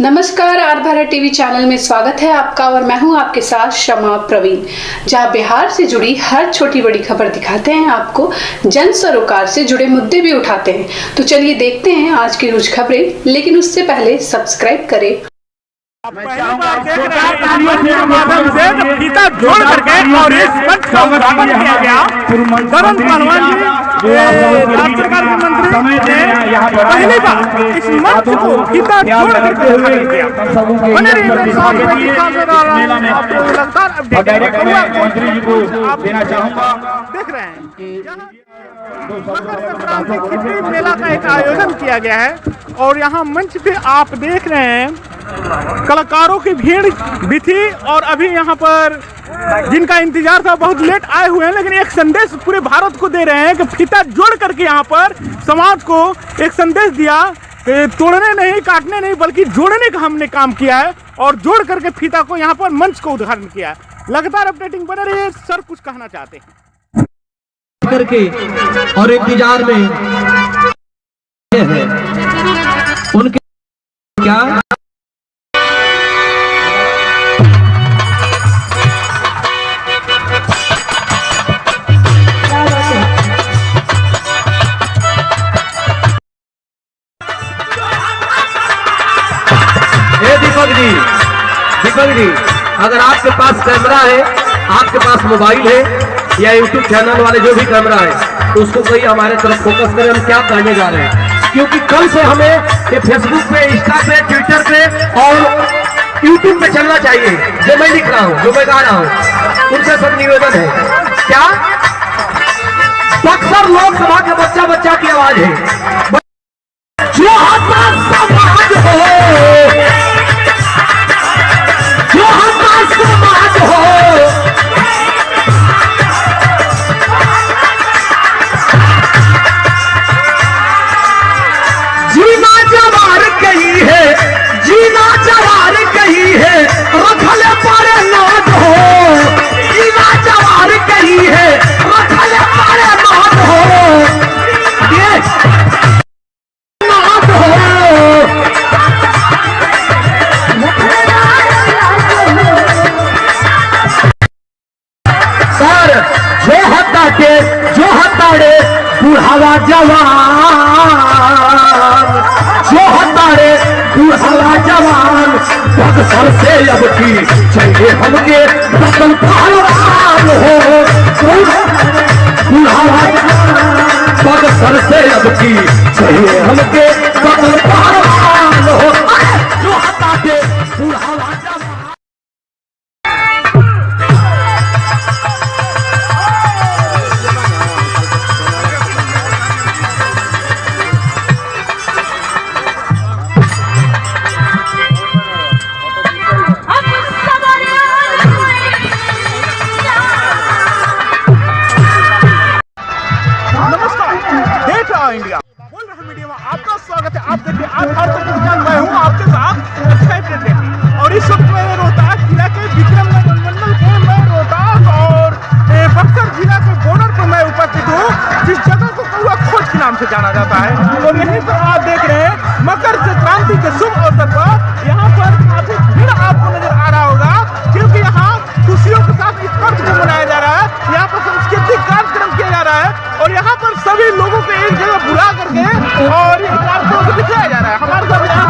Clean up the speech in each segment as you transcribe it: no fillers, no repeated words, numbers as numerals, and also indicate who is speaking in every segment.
Speaker 1: नमस्कार, are Bharat TV channel में स्वागत है आपका और मैं हूं आपके साथ शमा प्रवीण, जहां बिहार से जुड़ी हर छोटी बड़ी खबर दिखाते हैं आपको, जन सरोकार से जुड़े मुद्दे भी उठाते हैं। तो चलिए देखते हैं आज की कुछ खबरें, लेकिन उससे पहले सब्सक्राइब करें।
Speaker 2: पहली बार देख रहे हैं इस मंच के माध्यम से फीता जोड़ करके और इस मंच का उद्घाटन किया गया। दरन पहलवान जी राज्य सरकार के मंत्री ने पहली बार इस मंच को फीता जोड़ करके उद्घाटन किया। बने रहिए लगातार अपडेट मंत्री जी को देना चाहूँगा। देख रहे हैं मकर संक्रांति खिचड़ी मेला का एक आयोजन किया गया है और यहाँ मंच पे आप देख रहे हैं कलाकारों की भीड़ भी थी और अभी यहाँ पर जिनका इंतजार था बहुत लेट आए हुए हैं, लेकिन एक संदेश पूरे भारत को दे रहे हैं कि फीता जोड़ करके यहाँ पर समाज को एक संदेश दिया, तोड़ने नहीं काटने नहीं बल्कि जोड़ने का हमने काम किया है और जोड़ करके फीता को यहाँ पर मंच को उद्घाटन किया है। लगातार अपडेटिंग बने रहिए। सर कुछ कहना चाहते हैं
Speaker 3: करके और इंतजार में है उनके क्या दीपक जी, अगर आपके पास कैमरा है, आपके पास मोबाइल है या यूट्यूब चैनल वाले जो भी कैमरा है तो उसको कोई हमारे तरफ फोकस करें, हम क्या कहने जा रहे हैं। क्योंकि कल से हमें ये फेसबुक पे, इंस्टा पे, ट्विटर पे और यूट्यूब पे चलना चाहिए। जो मैं लिख रहा हूँ, जो मैं गा रहा हूँ, उनसे सब निवेदन है। क्या अक्सर लोकसभा के बच्चा बच्चा की आवाज है, जो समाज हो, जो समाज हो, जीना जवार कही है, जीना जवार कही है, रखल पारे नाद हो, जीना जवार कही है, रखल पारे नाद हो, ये नाद हो। सर जो हताड़े बुढ़ावा जवान, जो हताड़े बुढ़ावा जवान, बक्सर से अब की चाहिए हमके बदल पहलवान हो, बुढ़ावा जवान, बक्सर से अब की चाहिए हमके बदल पहलवान हो, जो हताड़े बुढ़ावा जवान।
Speaker 2: इंडिया बोल रहा मीडिया में आपका स्वागत है। आप देखिए आज भारत टीवी, मैं हूं आपके साथ और इस वक्त मैं रोहतास जिला के विक्रमनगर मंडल के मैं रोहतास और बक्सर जिला के बॉर्डर पर मैं उपस्थित हूं, जिस जगह को कौआ खोज के नाम से जाना जाता है। तो यहीं पर आप देख रहे हैं मकर संक्रांति के शुभ अवसर पर यहाँ पर काफी भीड़ आपको नजर आ रहा होगा, क्योंकि यहाँ खुशियों के साथ इस पर्व को मनाया जा रहा है। यहाँ पर सांस्कृतिक कार्यक्रम किया जा रहा है और यहाँ पर सभी लोगों को एक जगह बुला करके और ये कार्यक्रम को दिखाया जा रहा है। हमारे साथ यहाँ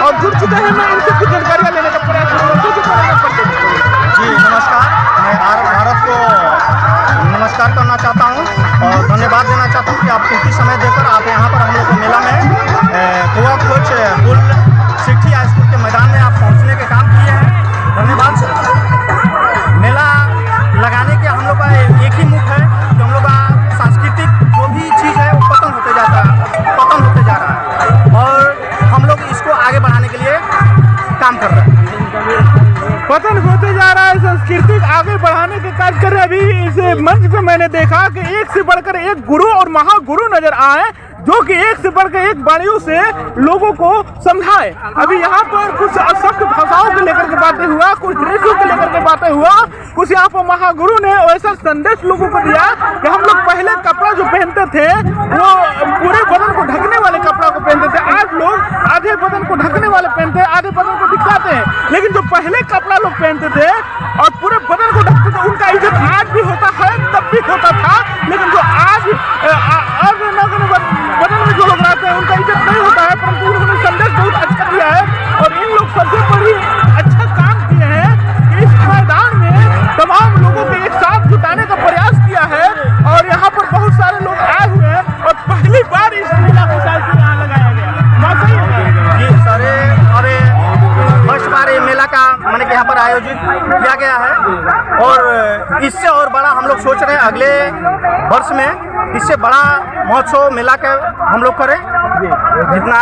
Speaker 2: और जुड़ चुके हैं, मैं इनसे कुछ जानकारियाँ लेने का प्रयास करूँगा।
Speaker 4: जी नमस्कार, मैं आर भारत को नमस्कार करना चाहता हूँ और धन्यवाद देना चाहता हूँ कि आप कीमती समय देकर आप यहाँ पर हम लोग के मेला में कौआ खोज पुल सिटी हाई स्कूल के मैदान में आप पहुँचने के काम किए हैं। धन्यवाद सर। मेला लगाने के हम लोग का एक ही मुख है कि हम लोग का सांस्कृतिक जो भी चीज़ है वो पतन होते जा रहा है और हम लोग इसको आगे बढ़ाने के लिए काम कर रहे हैं।
Speaker 2: पतन होते जा रहा है, सांस्कृतिक आगे बढ़ाने के कार्य कर रहे हैं। अभी इस मंच पे मैंने देखा कि एक से बढ़कर एक गुरु और महागुरु नजर आए, जो कि एक से बढ़कर एक वाणियों से लोगों को समझाए। अभी यहाँ पर कुछ अशक्त भाषाओं को लेकर के बातें हुआ, कुछ ड्रेसों को लेकर के बातें हुआ, कुछ यहाँ पर महागुरु ने ऐसा संदेश लोगों को दिया कि हम लोग पहले कपड़ा जो पहनते थे वो पूरे बदन को ढकने वाले कपड़ा को पहनते थे, आज लोग आधे बदन थे, आधे बदन को दिखाते हैं, लेकिन जो पहले कपड़ा लोग पहनते थे और पूरे बदन को ढकते थे, उनका इज्जत आज भी होता है, तब भी होता था। लेकिन जो आज बदन में जो लोग रहते हैं उनका इज्जत नहीं होता है, परंतु उन्होंने संदेश बहुत अच्छा दिया है। और इन लोग सबसे बड़ी अच्छा काम किए हैं कि इस मैदान में तमाम लोगों को एक साथ जुटाने का प्रयास किया है और यहाँ पर बहुत सारे लोग आए हुए हैं और पहली बार इस मेला को यहाँ लगाया गया। बात सही है
Speaker 4: जी सर, अरे फर्स्ट बार ये मेला का मैंने यहाँ पर आयोजित किया गया है और इससे और बड़ा हम लोग सोच रहे हैं अगले वर्ष में इससे बड़ा महोत्सव मेला का हम लोग करें, जितना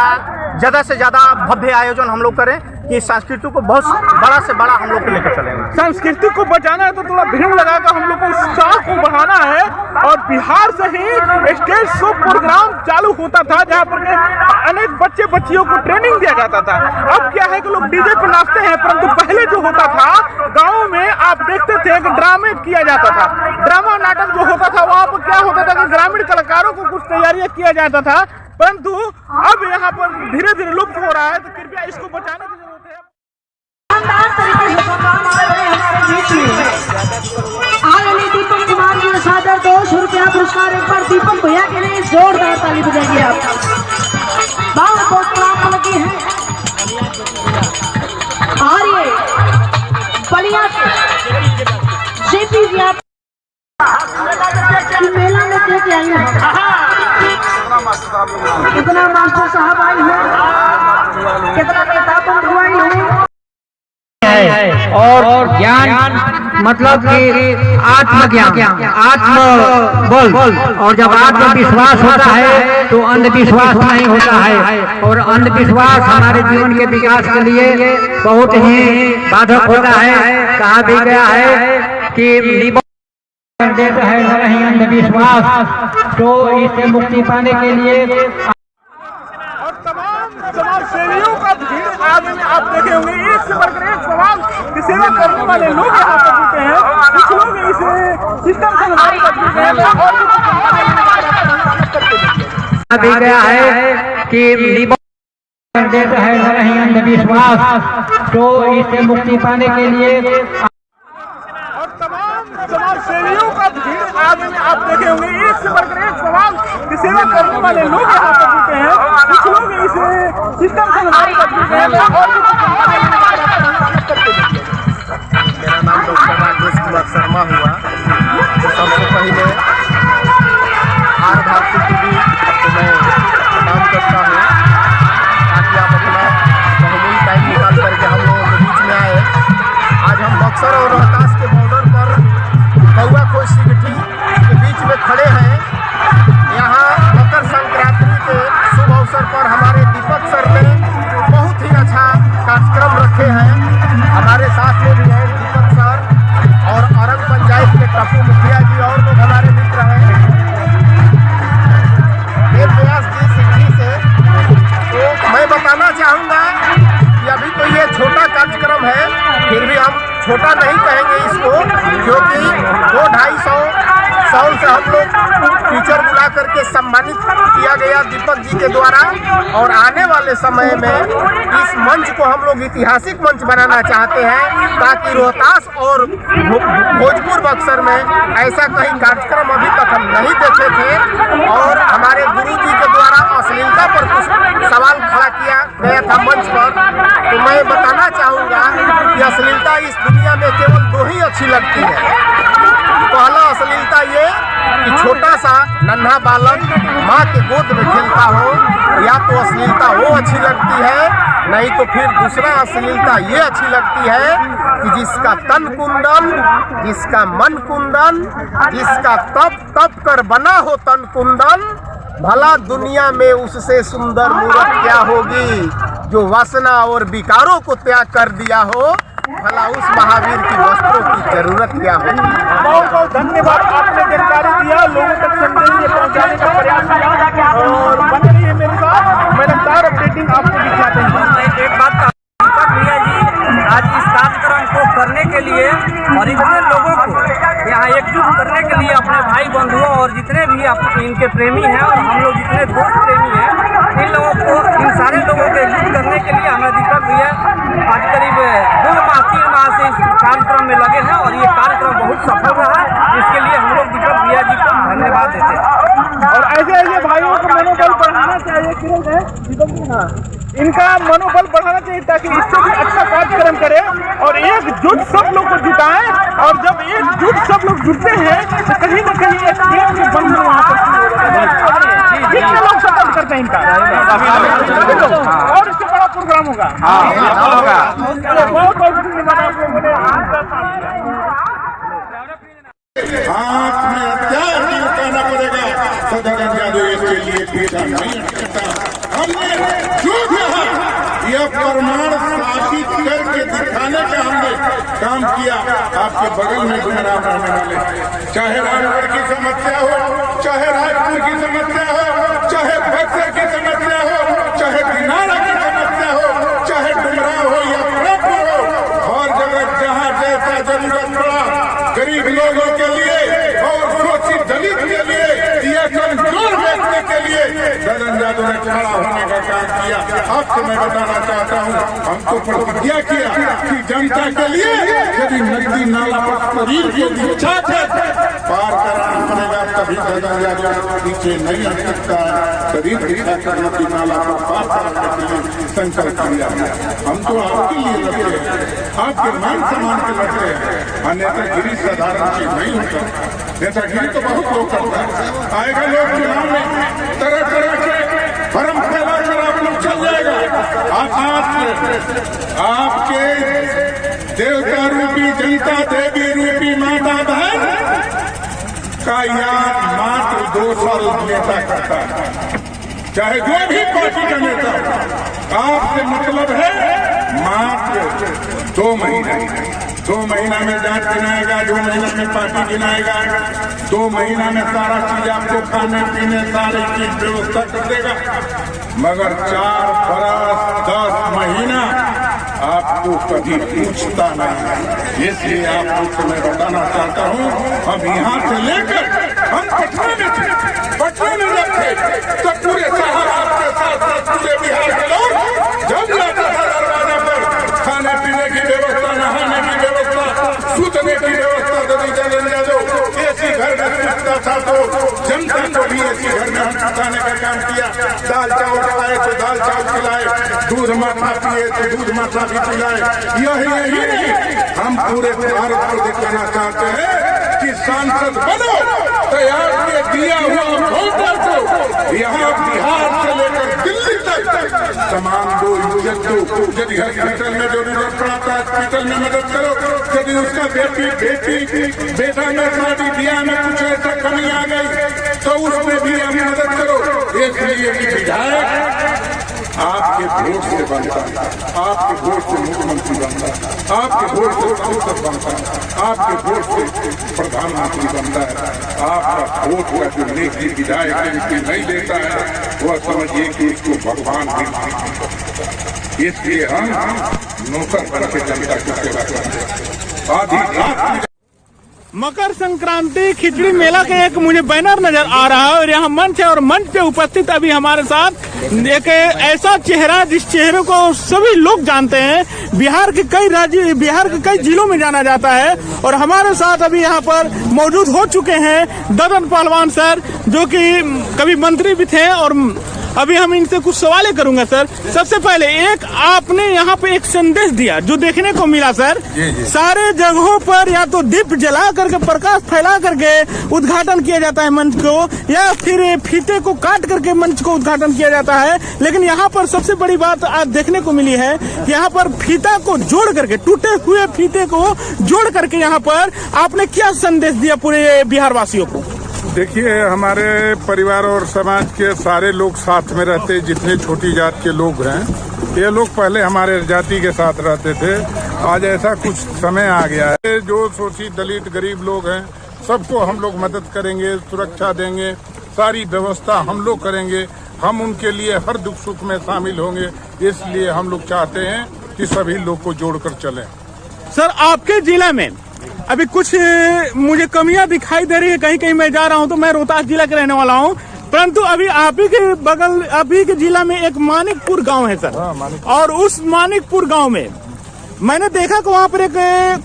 Speaker 4: ज़्यादा से ज़्यादा भव्य आयोजन हम लोग करें कि संस्कृति को बहुत बड़ा से बड़ा हम लोग लेकर चलेंगे।
Speaker 2: संस्कृति को बचाना है तो थोड़ा भीड़ लगाकर हम लोग को उत्साह को बढ़ाना है। और बिहार से ही स्टेज शो प्रोग्राम चालू होता था जहाँ पर अनेक बच्चे बच्चियों को ट्रेनिंग दिया जाता था। अब क्या है कि लोग डीजे पर नाचते हैं, परंतु पहले जो होता था गाँव में आप देखते थे कि ड्रामे किया जाता था, ड्रामा नाटक जो होता था वहाँ पर क्या होता था कि ग्रामीण कलाकारों को कुछ तैयारियां किया जाता था, परंतु अब यहाँ पर धीरे धीरे लुप्त हो रहा है। तो कृपया इसको बचाने की जरूरत है।
Speaker 5: आदरणीय दीपक कुमार जी सादर 200 रुपया पुरस्कार एक बार दीपक भैया के लिए जोरदार ताली बजाइए। आप बहुत बहुत प्राप्त लगी है। और ये बलिया जेपी जी आप मेला में देख आई हैं, कितना मास्टर साहब आए हैं, कितना नेता बंधु आए हैं।
Speaker 6: और ज्ञान मतलब कि आत्मज्ञान, आत्म बल, और जब आत्मविश्वास होता है तो अंधविश्वास नहीं होता है। और अंधविश्वास हमारे जीवन के विकास के लिए बहुत ही बाधक होता है। कहा भी गया है कि देता है न रही अंधविश्वास, तो इससे मुक्ति पाने के लिए
Speaker 2: और तमाम समाज सेवियों का भीड़ आगे में आप देखे होंगे, एक से बढ़कर एक समाज की सेवा करने वाले लोग यहाँ पर जुटे हैं। कुछ लोग इस सिस्टम से
Speaker 6: भी गया है कि देता है न रही अंधविश्वास, तो इससे मुक्ति पाने के लिए
Speaker 2: और तमाम समाज सेवियों का भीड़ आगे में आप देखे होंगे, एक से बढ़कर एक समाज की सेवा करने वाले लोग यहाँ पर जुटे हैं। कुछ लोग इस सिस्टम से
Speaker 4: मेरा नाम डॉक्टर राजेश कुमार शर्मा हुआ। तो सबसे पहले आर भारती टीवी को मैं प्रणाम करता हूँ, ताकि आप अपना बहुमूल्य टाइम निकाल करके हम लोगों के बीच में आए। आज हम बक्सर और रोहतास के बॉर्डर पर कौआ खोज सिगटी के बीच में खड़े हैं। यहाँ मकर संक्रांति के शुभ अवसर पर हमारे दीपक सर ने बहुत ही अच्छा कार्यक्रम रखे हैं। हमारे साथ में भी हैं दीपक सर और औरंग पंचायत के टप्पू मुखिया जी और लोग हमारे मित्र हैं व्यास जी सिद्धि से। तो मैं बताना चाहूँगा कि अभी तो ये छोटा कार्यक्रम है, फिर भी हम छोटा नहीं कहेंगे इसको, क्योंकि 200-250 साल से हम लोग टीचर बुला करके सम्मानित किया गया दीपक जी के द्वारा। और आने वाले समय में इस मंच को हम लोग ऐतिहासिक मंच बनाना चाहते हैं, ताकि रोहतास और भोजपुर बक्सर में ऐसा कहीं कार्यक्रम अभी तक हम नहीं देखे थे। और हमारे गुरु जी के द्वारा अश्लीलता पर कुछ सवाल खड़ा किया गया था मंच पर। तो मैं बताना चाहूँगा कि अश्लीलता इस दुनिया में केवल 2 ही अच्छी लगती है। पहला अश्लीलता ये कि छोटा सा नन्हा बालक माँ के गोद में खेलता हो, या तो अश्लीलता वो अच्छी लगती है, नहीं तो फिर दूसरा अश्लीलता ये अच्छी लगती है कि जिसका तन कुंदन, जिसका मन कुंदन, जिसका तप तप कर बना हो तन कुंदन, भला दुनिया में उससे सुंदर मूरत क्या होगी, जो वासना और विकारों को त्याग कर दिया हो, भला उस महावीर की वस्त्रों की जरूरत क्या होगी।
Speaker 2: बहुत बहुत धन्यवाद, आपने जानकारी दिया, लोगों तक संदेश पहुंचाने का प्रयास किया और बने रहिए मेरे साथ। मैं लगातार अपडेटिंग आपको दिखाते हैं।
Speaker 7: एक बात दीपक भैया जी आज इस कार्यक्रम को करने के लिए और इतने लोगों को यहाँ एकजुट करने के लिए, अपने भाई बंधुओं और जितने भी इनके प्रेमी हैं और हम लोग जितने दोस्त प्रेमी हैं, इन लोगों को, इन सारे लोगों को एकजुट करने के लिए हमें दीपक भैया कार्यक्रम में लगे हैं और ये कार्यक्रम बहुत सफल रहा है। इसके लिए हम लोग दीपक भैया जी को धन्यवाद देते हैं।
Speaker 2: और ऐसे भाइयों को मनोबल बढ़ाना चाहिए, किरण है दीपक जी, हाँ, इनका मनोबल बढ़ाना चाहिए ताकि इससे भी अच्छा कार्यक्रम करे और एकजुट सब लोग को जुटाएं। और जब एकजुट सब लोग जुटते हैं तो कहीं न कहीं एक देश के बंधन वहाँ पर कितने लोग सपोर्ट करते हैं इनका, और इससे बड़ा प्रोग्राम होगा। बहुत बहुत धन्यवाद आप लोगों ने हाथ
Speaker 8: में हथियार भी उठाना पड़ेगा। सदानंद यादव इसके लिए पीछा नहीं हटता। हमने जो कहा यह प्रमाण शासित करके दिखाने का हमने काम किया। आपके बगल में गुमराह रहने वाले, चाहे रामगढ़ की समस्या हो, चाहे राजपुर की समस्या हो, चाहे बक्सर की समस्या हो, चाहे दिनारा की समस्या हो, चाहे डुमरा हो या फतेहपुर हो, और जगह जहाँ जैसा जरूरत पड़ा गरीब लोगों के लिए और शोषित दलित के लिए या कमजोर व्यक्ति के लिए सदानंद यादव ने खड़ा होने का काम किया। आपसे मैं बताना चाहता हूँ, हमको प्रतिज्ञा किया कि जनता के लिए यदि नदी नाला पर शरीर की इच्छा है पार कराना पड़ेगा, तभी सदानंद यादव नीचे नहीं हट सकता है। शरीर दिखा कर नदी नाला पर पार कराने के लिए संकल्प किया है। हम तो आपके लिए लड़ रहे हैं, आपके मान सम्मान के लड़ रहे हैं। नेतागिरी साधारण चीज नहीं होता। नेतागिरी तो बहुत लोग करता है। आएगा लोग चुनाव में तरह तरह के भरम फैला कर आप लोग चल जाएगा। आपके देवता रूपी जनता, देवी रूपी माता बहन का याद मात्र 2 साल नेता करता है, चाहे जो भी पार्टी का नेता हो। आपसे मतलब है मात्र 2 महीने। 2 महीना में जांच गिनाएगा, 2 महीना में पार्टी गिनाएगा, 2 महीना में सारा चीज आपको खाने पीने सारी चीज व्यवस्था कर देगा। मगर 4 बरस 10 महीना आपको कभी पूछता नहीं। इसलिए आप लोग से मैं बताना चाहता हूँ, हम यहाँ से लेकर हम पटना में थे, पटना में जब थे तो पूरे शहर आपके साथ पूरे बिहार के लोग जब जाता था दरवाजा पर खाने पीने की व्यवस्था, नहाने की व्यवस्था, सूतने की व्यवस्था, ऐसी घर में सूचता था तो जनता को भी ऐसी घर में हम सुताने का काम किया। दाल चावल खाए तो दाल चावल खिलाए, दूध माथा पिए तो दूध माथा भी पिलाए। यही नहीं, हम पूरे भारत को दिखाना चाहते हैं कि सांसद बनो, तैयार के दिया हुआ वोटर को यहाँ बिहार से लेकर दिल्ली तक समान दो, इज्जत दो। यदि हॉस्पिटल में जरूरत पड़ा तो हॉस्पिटल में मदद करो। यदि उसका बेटा में शादी ब्याह में कुछ ऐसा कमी आ गई तो उसमें भी हम मदद करो। इसलिए विधायक आपके वोट से बनता है, आपके वोट से मुख्यमंत्री बनता है, आपके वोट से सांसद बनता है, आपके वोट से प्रधानमंत्री बनता है। आपका वोट का जो नेकी विधायक नहीं देता है वह समझिए कि इसको भगवान भी नहीं करता। इसलिए हम नौकर बन के जनता की सेवा करते हैं। आधी रात
Speaker 2: मकर संक्रांति खिचड़ी मेला का एक मुझे बैनर नजर आ रहा है और यहाँ मंच है और मंच पे उपस्थित अभी हमारे साथ एक ऐसा चेहरा जिस चेहरे को सभी लोग जानते हैं। बिहार के कई जिलों में जाना जाता है और हमारे साथ अभी यहाँ पर मौजूद हो चुके हैं ददन पहलवान सर, जो कि कभी मंत्री भी थे और अभी हम इनसे कुछ सवाल करूंगा सर। सबसे पहले एक आपने यहाँ पे एक संदेश दिया जो देखने को मिला सर, सारे जगहों पर या तो दीप जला करके प्रकाश फैला करके उद्घाटन किया जाता है मंच को, या फिर फीते को काट करके मंच को उद्घाटन किया जाता है। लेकिन यहाँ पर सबसे बड़ी बात आज देखने को मिली है, यहाँ पर फीता को जोड़ करके, टूटे हुए फीते को जोड़ करके यहाँ पर आपने क्या संदेश दिया पूरे बिहार वासियों को?
Speaker 8: देखिए, हमारे परिवार और समाज के सारे लोग साथ में रहते, जितने छोटी जात के लोग हैं, ये लोग पहले हमारे जाति के साथ रहते थे। आज ऐसा कुछ समय आ गया है, जो शोषित दलित गरीब लोग हैं सबको हम लोग मदद करेंगे, सुरक्षा देंगे, सारी व्यवस्था हम लोग करेंगे। हम उनके लिए हर दुख सुख में शामिल होंगे। इसलिए हम लोग चाहते हैं कि सभी लोग को जोड़कर चलें।
Speaker 2: सर, आपके जिला में अभी कुछ मुझे कमियां दिखाई दे रही है। कहीं कहीं मैं जा रहा हूं तो मैं रोहतास जिला के रहने वाला हूं, परंतु अभी आप ही के बगल, आप ही के जिला में एक मानिकपुर गांव है सर। और उस मानिकपुर गांव में मैंने देखा कि वहाँ पर एक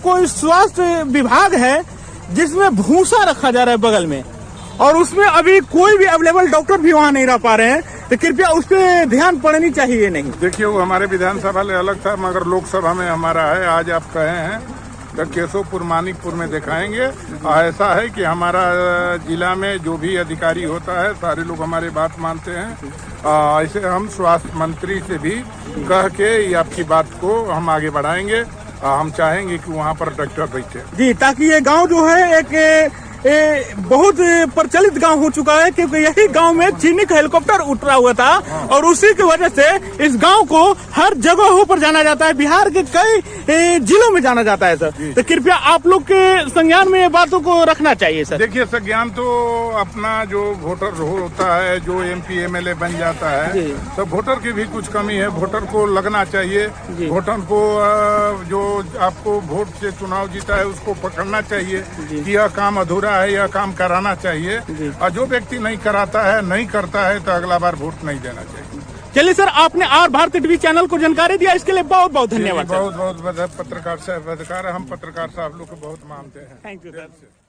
Speaker 2: कोई स्वास्थ्य विभाग है जिसमें भूसा रखा जा रहा है बगल में, और उसमें अभी कोई भी अवेलेबल डॉक्टर भी वहाँ नहीं रह पा रहे हैं, तो कृपया उस पर ध्यान पड़नी चाहिए। नहीं
Speaker 8: देखिए, वो हमारे विधानसभा में अलग था, मगर लोकसभा में हमारा है। आज आप कहे हैं तो केशवपुर मानिकपुर में दिखाएंगे। ऐसा है कि हमारा जिला में जो भी अधिकारी होता है सारे लोग हमारे बात मानते हैं। ऐसे हम स्वास्थ्य मंत्री से भी कह के ये आपकी बात को हम आगे बढ़ाएंगे। हम चाहेंगे कि वहाँ पर डॉक्टर बैठे
Speaker 2: जी, ताकि ये गांव जो है एक बहुत प्रचलित गांव हो चुका है, क्योंकि यही गांव में चीनी का हेलीकॉप्टर उतरा हुआ था और उसी की वजह से इस गांव को हर जगहों पर जाना जाता है, बिहार के कई जिलों में जाना जाता है सर। तो कृपया आप लोग के संज्ञान में ये बातों को रखना चाहिए सर।
Speaker 8: देखिए, संज्ञान तो अपना जो वोटर होता है, जो MP MLA बन जाता है, तो वोटर की भी कुछ कमी है। वोटर को लगना चाहिए, वोटर को जो आपको वोट से चुनाव जीता है उसको पकड़ना चाहिए कि यह काम अधूरा है, यह काम कराना चाहिए। और जो व्यक्ति नहीं कराता है, नहीं करता है, तो अगला बार वोट नहीं देना चाहिए।
Speaker 2: चलिए सर, आपने आर भारती टीवी चैनल को जानकारी दिया, इसके लिए बहुत बहुत धन्यवाद।
Speaker 8: बहुत बहुत पत्रकार साहब, हम पत्रकार साहब लोग को बहुत मानते हैं।
Speaker 2: Thank you sir.